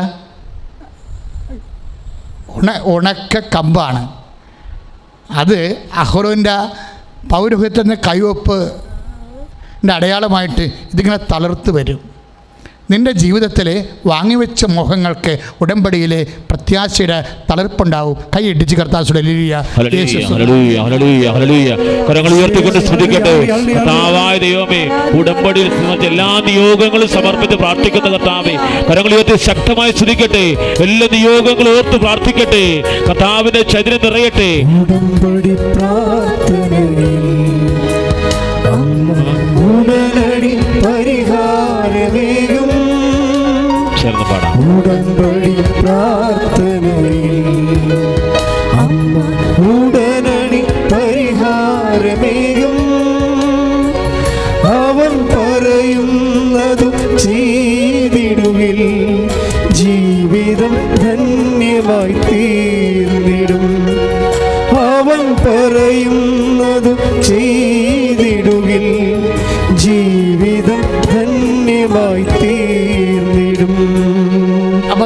ഉണക്ക കമ്പാണ്. അത് അഹ്റോൻ്റെ പൗരോഹിത്യത്തിൻ്റെ കൈവപ്പിൻ്റെ അടയാളമായിട്ട് ഇതിങ്ങനെ തളർത്ത് വരും. നിൻ്റെ ജീവിതത്തിൽ വാങ്ങിവെച്ച മോഹങ്ങൾക്ക് ഉടമ്പടിയിലെ പ്രത്യാശയുടെ തളർപ്പുണ്ടാവും. കൈയിടിച്ച് കർത്താവേ ദൈവമേ, ഉടമ്പടിയിൽ എല്ലാ നിയോഗങ്ങളും സമർപ്പിച്ച് പ്രാർത്ഥിക്കുന്ന കർത്താവേ, കരങ്ങളുയർത്തി ശക്തമായി സ്തുതിക്കട്ടെ. എല്ലാ നിയോഗങ്ങളും ഓർത്ത് പ്രാർത്ഥിക്കട്ടെ. കർത്താവിന്റെ ചൈതന്യം നിറയട്ടെ. ഉടമ്പടി പ്രാർത്ഥനയിൽ ഉടനടി പരിഹാരമേകും. ഉടമ്പടി പ്രാർത്ഥനയിൽ അമ്മ ഉടനടി പരിഹാരമേകും. അവൻ പറയുന്നതും ചെയ്തിടുകിൽ ജീവിതം ധന്യമായി തീർന്നിടും. അവൻ പറയുന്നതും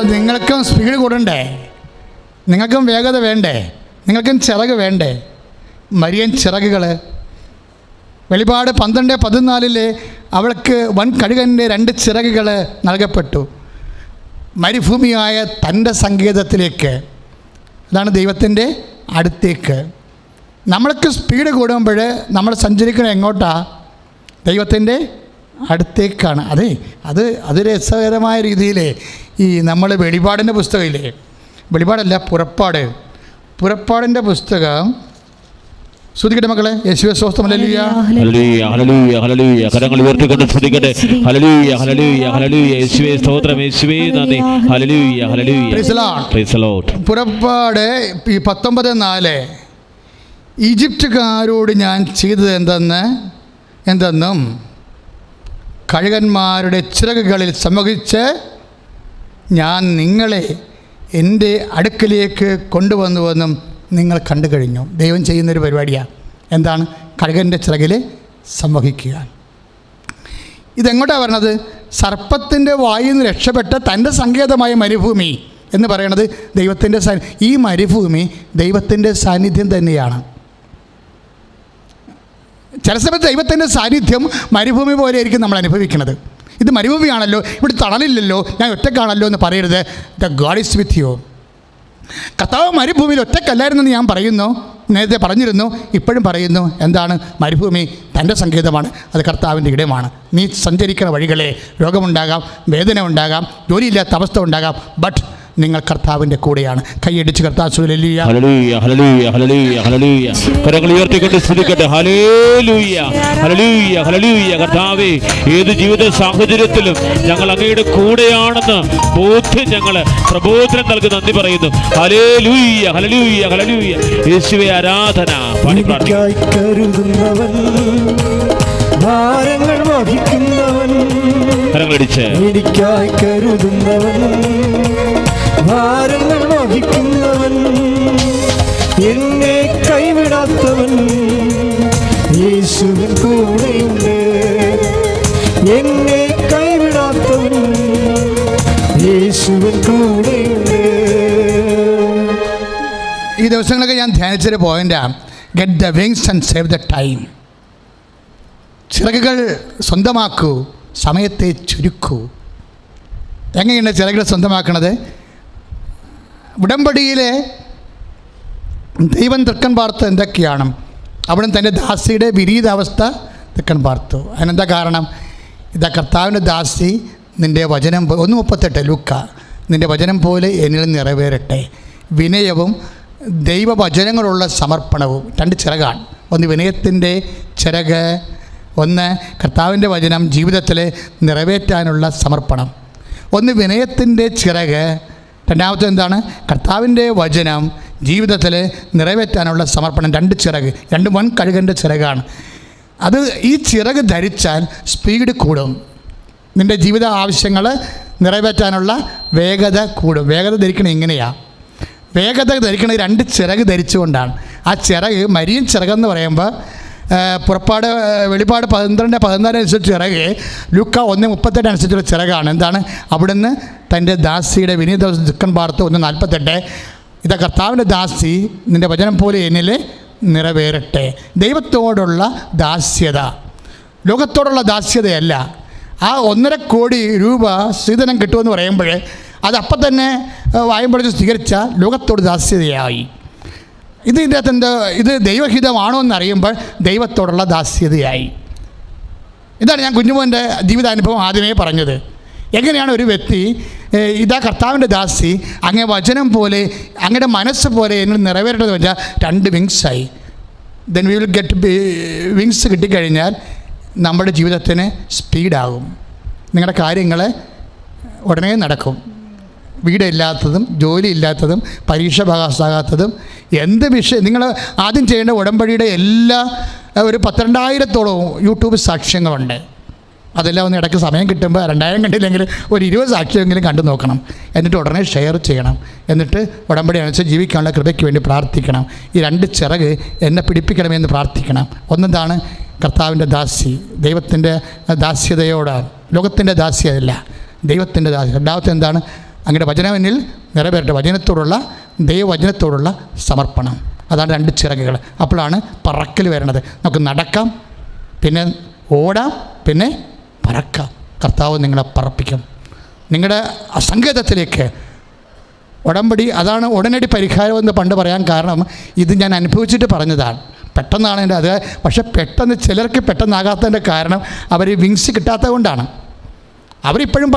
അപ്പോൾ നിങ്ങൾക്കും സ്പീഡ് കൂടണ്ടേ? നിങ്ങൾക്കും വേഗത വേണ്ടേ? നിങ്ങൾക്കും ചിറക് വേണ്ടേ? മരിയൻ ചിറകുകൾ വെളിപാട് 12:14 അവൾക്ക് വൻ കഴുകൻ്റെ 2 ചിറകുകൾ നൽകപ്പെട്ടു. മരുഭൂമിയായ തൻ്റെ സങ്കേതത്തിലേക്ക്, അതാണ് ദൈവത്തിൻ്റെ അടുത്തേക്ക്. നമ്മൾക്ക് സ്പീഡ് കൂടുമ്പോൾ നമ്മൾ സഞ്ചരിക്കുന്നത് എങ്ങോട്ടാണ്? ദൈവത്തിൻ്റെ അടുത്തേക്കാണ്. അത് രസകരമായ രീതിയിൽ ഈ നമ്മൾ വെളിപാടിൻ്റെ പുസ്തകമില്ലേ, വെളിപാടല്ല പുറപ്പാടിൻ്റെ പുസ്തകം. ശ്രദ്ധിക്കട്ടെ മക്കളെ, യേശുവേ സ്തോത്രം. Hallelujah hallelujah hallelujah hallelujah. കരങ്ങൾ ഉയർത്തിക്കൊണ്ട് ശ്രദ്ധിക്കട്ടെ. Hallelujah hallelujah hallelujah. യേശുവേ സ്തോത്രം, യേശുവേ നന്ദി. Hallelujah hallelujah. Price the Lord. പുറപ്പാട് 19:4 ഈജിപ്തുകാരോട് ഞാൻ ചെയ്തത് എന്തെന്നും കഴുകന്മാരുടെ ചിറകുകളിൽ സമൂഹിച്ച് ഞാൻ നിങ്ങളെ എൻ്റെ അടുക്കലേക്ക് കൊണ്ടുവന്നുവെന്നും നിങ്ങൾ കണ്ടു കഴിഞ്ഞു. ദൈവം ചെയ്യുന്നൊരു പരിപാടിയാണ്. എന്താണ്? കഴുകൻ്റെ ചിറകിൽ സംവഹിക്കുക. ഇതെങ്ങോട്ടാണ് വരണത്? സർപ്പത്തിൻ്റെ വായിൽ നിന്ന് രക്ഷപ്പെട്ട തൻ്റെ സങ്കേതമായ മരുഭൂമി എന്ന് പറയുന്നത് ദൈവത്തിൻ്റെ ഈ മരുഭൂമി ദൈവത്തിൻ്റെ സാന്നിധ്യം തന്നെയാണ്. ചില സമയത്ത് ദൈവത്തിൻ്റെ സാന്നിധ്യം മരുഭൂമി പോലെ ആയിരിക്കും നമ്മൾ അനുഭവിക്കുന്നത്. ഇത് മരുഭൂമിയാണല്ലോ, ഇവിടെ തണലില്ലല്ലോ, ഞാൻ ഒറ്റക്കാണല്ലോ എന്ന് പറയരുത്. The God is with you. കർത്താവ് മരുഭൂമിയിൽ ഒറ്റക്കല്ലായിരുന്നെന്ന് ഞാൻ പറയുന്നു, നേരത്തെ പറഞ്ഞിരുന്നു, ഇപ്പോഴും പറയുന്നു. എന്താണ്? മരുഭൂമി തൻ്റെ സങ്കേതമാണ്, അത് കർത്താവിൻ്റെ ഇടമാണ്. നീ സഞ്ചരിക്കുന്ന വഴികളെ രോഗമുണ്ടാകാം, വേദന ഉണ്ടാകാം, ജോലിയില്ലാത്ത അവസ്ഥ ഉണ്ടാകാം, ബട്ട് നിങ്ങൾ കർത്താവിൻ്റെ കൂടെയാണ്. കൈയടിച്ച് കർത്താവ് ഹല്ലേലൂയ ഹല്ലേലൂയ ഹല്ലേലൂയ ഹല്ലേലൂയ. കരങ്ങൾ ഉയർത്തിക്കൊണ്ട് സ്തുതിക്കട്ടെ. Hallelujah hallelujah hallelujah. കർത്താവേ, ഏത് ജീവിത സാഹചര്യത്തിലും ഞങ്ങൾ അങ്ങയുടെ കൂടെയാണെന്ന് ബോധ്യം ഞങ്ങൾ പ്രബോധനം നൽകി നന്ദി പറയുന്നു. Hallelujah hallelujah hallelujah. യേശുവേ ആരാധന. എനിക്കായി കരുതുന്നവൻ, ഭാരങ്ങൾ വഹിക്കുന്നവൻ, കരങ്ങളടിച്ച് എനിക്കായി കരുതുന്നവൻ, ഭാരങ്ങൾ വഹിക്കുന്നവൻ, എന്നെ കൈവിടാത്തവൻ, യേശുവിൻ കൂടെയുണ്ട്. എന്നെ കൈവിടാത്തവൻ, യേശുവിൻ കൂടെയുണ്ട്. ഈ ദിവസങ്ങളൊക്കെ ഞാൻ ധ്യാനിച്ചൊരു പോയിൻ്റാണ്, get the wings and save the time. ചിറകുകൾ സ്വന്തമാക്കൂ, സമയത്തെ ചുരുക്കൂ. എങ്ങനെയാണ് ചിറകുകൾ സ്വന്തമാക്കണത്? ഉടമ്പടിയിലെ ദൈവം തൃക്കൻ പാർത്ത് എന്തൊക്കെയാണ്? അവിടെ തൻ്റെ ദാസിയുടെ വിരീതാവസ്ഥ തൃക്കൻ പാർത്തു. അതിനെന്താ കാരണം? ഇതാ കർത്താവിൻ്റെ ദാസി, നിൻ്റെ വചനം 1:38 ലൂക്ക, നിൻ്റെ വചനം പോലെ എന്നിൽ നിറവേറട്ടെ. വിനയവും ദൈവവചനങ്ങളുള്ള സമർപ്പണവും 2 ചിറകാണ്. ഒന്ന് വിനയത്തിൻ്റെ ചിറക്, ഒന്ന് കർത്താവിൻ്റെ വചനം ജീവിതത്തിൽ നിറവേറ്റാനുള്ള സമർപ്പണം. ഒന്ന് വിനയത്തിൻ്റെ ചിറക്, രണ്ടാമത്തെ എന്താണ്? കർത്താവിൻ്റെ വചനം ജീവിതത്തിൽ നിറവേറ്റാനുള്ള സമർപ്പണം. 2 ചിറക്, 2 വൻ കഴുകൻ്റെ ചിറകാണ്. അത് ഈ ചിറക് ധരിച്ചാൽ സ്പീഡ് കൂടും. നിൻ്റെ ജീവിത ആവശ്യങ്ങൾ നിറവേറ്റാനുള്ള വേഗത കൂടും. വേഗത ധരിക്കണത് ഇങ്ങനെയാണ്. വേഗത ധരിക്കണത് 2 ചിറക് ധരിച്ചുകൊണ്ടാണ്. ആ ചിറക് മരിയൻ ചിറകെന്ന് പറയുമ്പോൾ വെളിപാട് 12:14 അനുസരിച്ച് ചിറക്, ലൂക്ക 1:38 അനുസരിച്ചുള്ള ചിറകാണ്. എന്താണ്? അവിടുന്ന് തൻ്റെ ദാസിയുടെ വിനീത ദുഃഖം പാർത്ത് 1:48, ഇതാ കർത്താവിൻ്റെ ദാസി, നിൻ്റെ വചനം പോലെ എന്നിൽ നിറവേറട്ടെ. ദൈവത്തോടുള്ള ദാസ്യത, ലോകത്തോടുള്ള ദാസ്യതയല്ല. ആ 1.5 കോടി രൂപ സ്ത്രീധനം കിട്ടുമെന്ന് പറയുമ്പോൾ അതപ്പം തന്നെ വായുമ്പൊളിച്ച് സ്വീകരിച്ച ലോകത്തോട് ദാസ്യതയായി. ഇതിൻ്റെ അകത്ത് എന്താ? ഇത് ദൈവഹിതമാണോ എന്നറിയുമ്പോൾ ദൈവത്തോടുള്ള ദാസ്യതയായി. ഇതാണ് ഞാൻ കുഞ്ഞുമോൻ്റെ ജീവിതാനുഭവം ആദ്യമേ പറഞ്ഞത്. എങ്ങനെയാണ് ഒരു വ്യക്തി ഇതാ കർത്താവിൻ്റെ ദാസി, അങ്ങേ വചനം പോലെ അങ്ങയുടെ മനസ്സ് പോലെ എന്നിൽ നിറവേറേണ്ടതെന്ന് വെച്ചാൽ 2 വിങ്സായി. Then we will get wings കിട്ടിക്കഴിഞ്ഞാൽ നമ്മുടെ ജീവിതത്തിന് സ്പീഡാകും. നിങ്ങളുടെ കാര്യങ്ങൾ ഉടനെ നടക്കും. വീടില്ലാത്തതും ജോലി ഇല്ലാത്തതും പരീക്ഷ പാസ്സാകാത്തതും എന്ത് വിഷയം, നിങ്ങൾ ആദ്യം ചെയ്യേണ്ട ഉടമ്പടിയുടെ എല്ലാ ഒരു 12,000-ഓളം യൂട്യൂബ് സാക്ഷ്യങ്ങളുണ്ട്. അതെല്ലാം ഒന്ന് ഇടയ്ക്ക് സമയം കിട്ടുമ്പോൾ 2,000 കണ്ടില്ലെങ്കിൽ ഒരു 20 സാക്ഷ്യമെങ്കിലും കണ്ടു നോക്കണം. എന്നിട്ട് ഉടനെ ഷെയർ ചെയ്യണം. എന്നിട്ട് ഉടമ്പടി അനുസരിച്ച് ജീവിക്കാനുള്ള കൃപയ്ക്ക് വേണ്ടി പ്രാർത്ഥിക്കണം. ഈ 2 ചിറക് എന്നെ പിടിപ്പിക്കണമെന്ന് പ്രാർത്ഥിക്കണം. ഒന്നെന്താണ്? കർത്താവിൻ്റെ ദാസി, ദൈവത്തിൻ്റെ ദാസ്യതയോട്, ലോകത്തിൻ്റെ ദാസ്യതയല്ല, ദൈവത്തിൻ്റെ ദാസ്യം. രണ്ടാമത്തെ എന്താണ്? അങ്ങയുടെ വചനം എന്നിൽ നിറവേറട്ടെ. വചനത്തോടുള്ള ദൈവവചനത്തോടുള്ള സമർപ്പണം, അതാണ് 2 ചിറകുകൾ. അപ്പോഴാണ് പറക്കൽ വരണത്. നമുക്ക് നടക്കാം, പിന്നെ ഓടാം, പിന്നെ പറക്കാം. കർത്താവ് നിങ്ങളെ പറപ്പിക്കും നിങ്ങളുടെ സങ്കേതത്തിലേക്ക്. ഉടമ്പടി അതാണ് ഉടനടി പരിഹാരമെന്ന് പണ്ട് പറയാൻ കാരണം ഇത് ഞാൻ അനുഭവിച്ചിട്ട് പറഞ്ഞതാണ്. പെട്ടെന്നാണ് എൻ്റെ അത്. പക്ഷേ പെട്ടെന്ന് ചിലർക്ക് പെട്ടെന്നാകാത്തതിൻ്റെ കാരണം അവർ വിങ്സ് കിട്ടാത്തത് കൊണ്ടാണ്. അവരിപ്പോഴും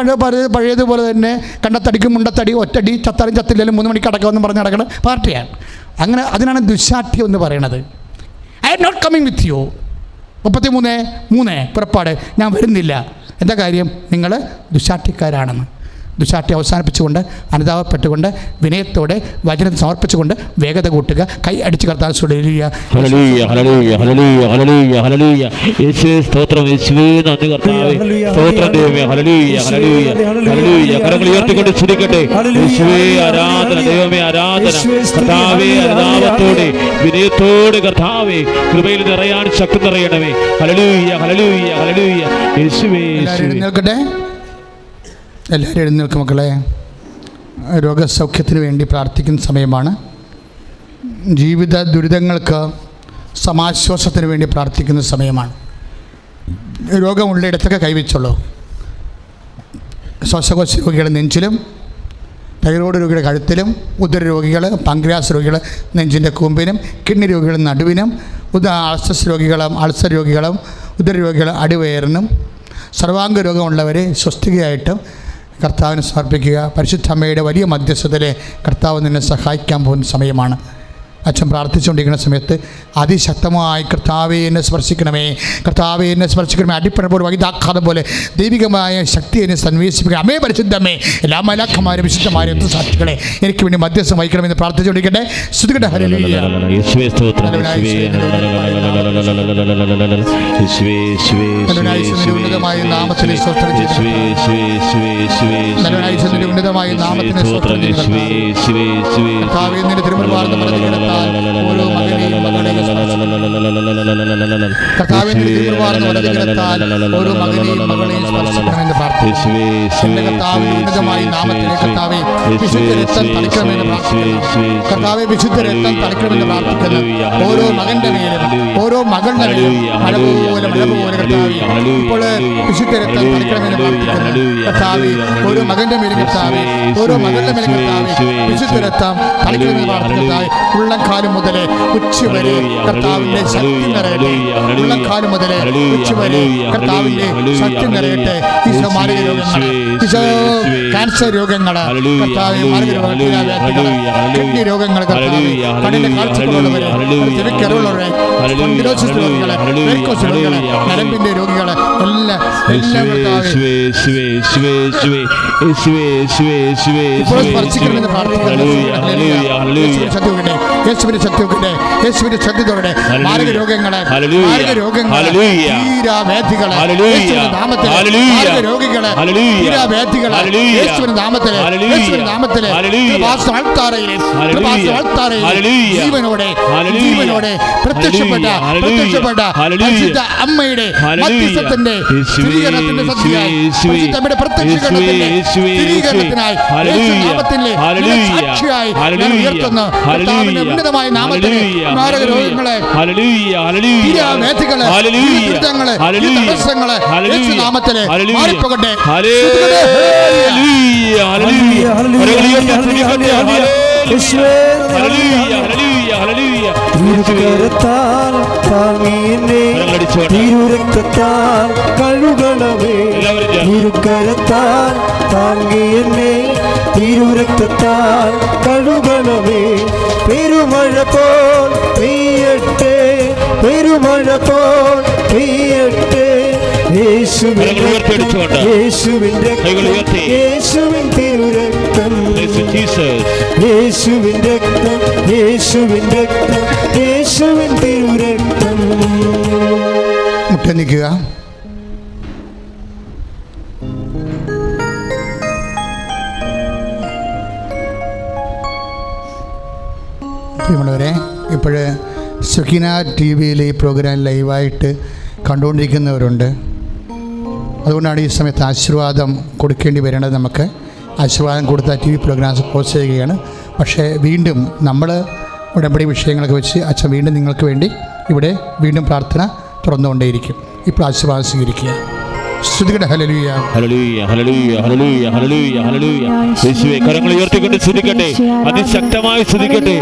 പഴയതുപോലെ തന്നെ കണ്ടത്തടിക്കും മുണ്ടത്തടി, ഒറ്റടി, ചത്താലും ചത്തില്ലെങ്കിലും 3 മണിക്ക് അടക്കമെന്ന് പറഞ്ഞ് നടക്കുന്ന പാർട്ടിയാണ്. അങ്ങനെ അതിനാണ് ദുശാഠ്യം എന്ന് പറയണത്. I am not coming with you. 33:3 പുറപ്പാട്, ഞാൻ വരുന്നില്ല. എന്താ കാര്യം? നിങ്ങൾ ദുശാഠ്യക്കാരാണെന്ന്. ദുശാഠ്യം അവസാനിപ്പിച്ചുകൊണ്ട് അനുതാപപ്പെട്ടുകൊണ്ട് വിനയത്തോടെ വചനം സമർപ്പിച്ചുകൊണ്ട് വേഗത കൂട്ടുക. കൈ അടിച്ച് കർത്താവ് വിനയത്തോടെ കർത്താവേ കൃപയിൽ നിറയാൻ ശക്തി നിറയണമേ. Hallelujah hallelujah hallelujah. യേശുവേ എഴുന്നേൽക്കട്ടെ. എല്ലാവരും എഴുന്നേൽക്കും മക്കളെ. രോഗസൗഖ്യത്തിന് വേണ്ടി പ്രാർത്ഥിക്കുന്ന സമയമാണ്. ജീവിത ദുരിതങ്ങൾക്ക് സമാശ്വാസത്തിന് വേണ്ടി പ്രാർത്ഥിക്കുന്ന സമയമാണ്. രോഗമുള്ളയിടത്തൊക്കെ കൈവച്ചുള്ളൂ. ശ്വാസകോശ രോഗികൾ നെഞ്ചിലും, തൈറോയ്ഡ് രോഗികളുടെ കഴുത്തിലും, ഉദര രോഗികൾ, പാൻക്രിയാസ് രോഗികൾ നെഞ്ചിൻ്റെ കൂമ്പിനും, കിഡ്നി രോഗികൾ നടുവിനും, അൾസർ രോഗികളും ഉദര രോഗികൾ അടിവയറിനും, സർവാംഗ രോഗമുള്ളവരെ സ്വസ്തികയായിട്ടും കർത്താവിന് സമർപ്പിക്കുക. പരിശുദ്ധ അമ്മയുടെ വലിയ മധ്യസ്ഥതയിലെ കർത്താവ് നിന്നെ സഹായിക്കാൻ പോകുന്ന സമയമാണ്. അച്ഛൻ പ്രാർത്ഥിച്ചുകൊണ്ടിരിക്കുന്ന സമയത്ത് അതിശക്തമായി കർത്താവേ എന്നെ സ്പർശിക്കണമേ, കർത്താവേ എന്നെ സ്പർശിക്കണമേ, അടിപ്പണപ്പോൾ വൈതാക്കാതെ പോലെ ദൈവികമായ ശക്തി എന്നെ സന്വേഷിപ്പിക്കണം. അമ്മേ പരിശുദ്ധമ്മേ, എല്ലാ മലാഖമാരും വിശുദ്ധമാരും സാക്ഷികളെ എനിക്ക് വേണ്ടി മധ്യസ്ഥം വഹിക്കണമെന്ന് പ്രാർത്ഥിച്ചുകൊണ്ടിരിക്കട്ടെ. ശ്രുതികട്ടെ. ഹല്ലേലൂയ. ഉന്നതമായ നാമത്തിലെ സ്തോത്രം ഉന്നതമായ നാമത്തിനെ സ്തോത്രം കർത്താവേ നിന്റെ തിരുമുൻപാകെ ഓരോ മകനെയും മകളെയും കർത്താവിന്റെ ഓരോ മകനെയും മകളെയും സ്പർശിക്കണമെന്ന് പ്രാർത്ഥിക്കുന്നു. ഉന്നതമായ നാമത്തിലെ കർത്താവെ വിശുദ്ധ രക്തം തളിക്കണമെന്ന് പ്രാർത്ഥിക്കുന്നു. കർത്താവെ വിശുദ്ധ രക്തം തളിക്കണമെന്ന് പ്രാർത്ഥിക്കുന്നു. ഓരോ മകന്റെ മേലും ഓരോ മകളുടെ മേലും മഴ പോലെ കർത്താവെ ഇപ്പോൾ വിശുദ്ധ രക്തം തളിക്കണമെന്ന് പ്രാർത്ഥിക്കുന്നു. കർത്താവെ ഓരോ മകന്റെ മേലും കർത്താവെ ഓരോ മകളുടെ മേലും കർത്താവെ വിശുദ്ധ രക്തം തളിക്കണമെന്ന് പ്രാർത്ഥിക്കുന്നു. ഉള്ളംകാലം മുതൽ ഉച്ചവരെ കർത്താവിന്റെ ശക്തി നിറയട്ടെ. ഉള്ളംകാലം മുതൽ ഉച്ചവരെ കർത്താവിന്റെ ശക്തി നിറയട്ടെ. ഈശോ മാരക രോഗങ്ങൾ, ഈശോ ക്യാൻസർ രോഗങ്ങൾ, കർത്താവ് മാരക രോഗങ്ങൾ, കിഡ്നി രോഗങ്ങൾ, കർത്താവ് കണ്ണിന്റെ കാഴ്ചകളുള്ളവരെ, ചെവിക്കറിവുള്ളവരെ, സ്പോണ്ടിലോസിസ് രോഗികളെ, വെരിക്കോസ് രോഗികളെ, നരമ്പിന്റെ രോഗികളെ എല്ലാം ഇപ്പോൾ സ്പർശിക്കണമെന്ന് പ്രാർത്ഥിക്കുന്നു. യേശുവിന്റെ ശക്തിയോടെ യേശുവിന്റെ ശക്തിയോടെ മാരക രോഗങ്ങളെ തീരാവേദികളെ യേശുവിന്റെ നാമത്തിലെ മാരക രോഗികളെ തീരാവേദികളെ യേശുവിന്റെ നാമത്തിലെ ജീവനോടെ പ്രത്യക്ഷപ്പെട്ട പരിശുദ്ധ അമ്മയുടെ മധ്യസ്ഥത്തിന്റെ സ്ഥിരീകരണത്തിന്റെ സത്യമായി പരിശുദ്ധ അമ്മയുടെ പ്രത്യക്ഷീകരണത്തിന്റെ സ്ഥിരീകരണത്തിനായി യേശുനാമത്തിലെ സാക്ഷിയായി ഉയർത്തുന്നു. കർത്താവിന്റെ ഉന്നതമായ നാമത്തിൽ മാരക രോഗങ്ങളെ തീരാവേദികളെ ദുരിതങ്ങളെ തടസ്സങ്ങളെ യേശുനാമത്തിലെ മാറിപ്പോകട്ടെ. തിരുകരത്താൽ താങ്ങിയെന്നെ തിരുരക്തത്താൽ കഴുകണമേ. തിരുകരത്താൽ താങ്ങിയെന്നെ തിരുരക്തത്താൽ കഴുകണമേ. പെരുമഴ പോൽ പെയ്യട്ടെ, പെരുമഴ പോൽ പെയ്യട്ടെ. യേശുവിൻ തിരുരക്തം, യേശുവിൻ തിരുരക്തം, യേശുവിൻ രക്തം, യേശുവിൻ രക്തം, യേശുവിൻ തിരുരക്തം. മുട്ട നിൽക്കുക. പ്രിയമുള്ളവരെ, ഇപ്പോൾ സുഖിന ടി വിയിൽ ഈ പ്രോഗ്രാം ലൈവായിട്ട് കണ്ടുകൊണ്ടിരിക്കുന്നവരുണ്ട്. അതുകൊണ്ടാണ് ഈ സമയത്ത് ആശീർവാദം കൊടുക്കേണ്ടി വരേണ്ടത്. നമുക്ക് ആശീർവാദം കൊടുത്ത TV പ്രോഗ്രാംസ് പോസ്റ്റ് ചെയ്യുകയാണ്. പക്ഷേ വീണ്ടും നമ്മൾ ഉടമ്പടി വിഷയങ്ങളൊക്കെ വെച്ച് അച്ഛൻ വീണ്ടും നിങ്ങൾക്ക് വേണ്ടി ഇവിടെ വീണ്ടും പ്രാർത്ഥന തുറന്നുകൊണ്ടേയിരിക്കും. ഇപ്പോൾ ആശീർവാദം സ്വീകരിക്കുക. സ്തുതിക്കട്ടെ. Hallelujah, hallelujah, hallelujah, hallelujah, hallelujah, hallelujah. യേശുവേ, കരങ്ങൾ ഉയർത്തിക്കൊണ്ട് സ്തുതിക്കട്ടെ, അതിശക്തമായി സ്തുതിക്കട്ടെ.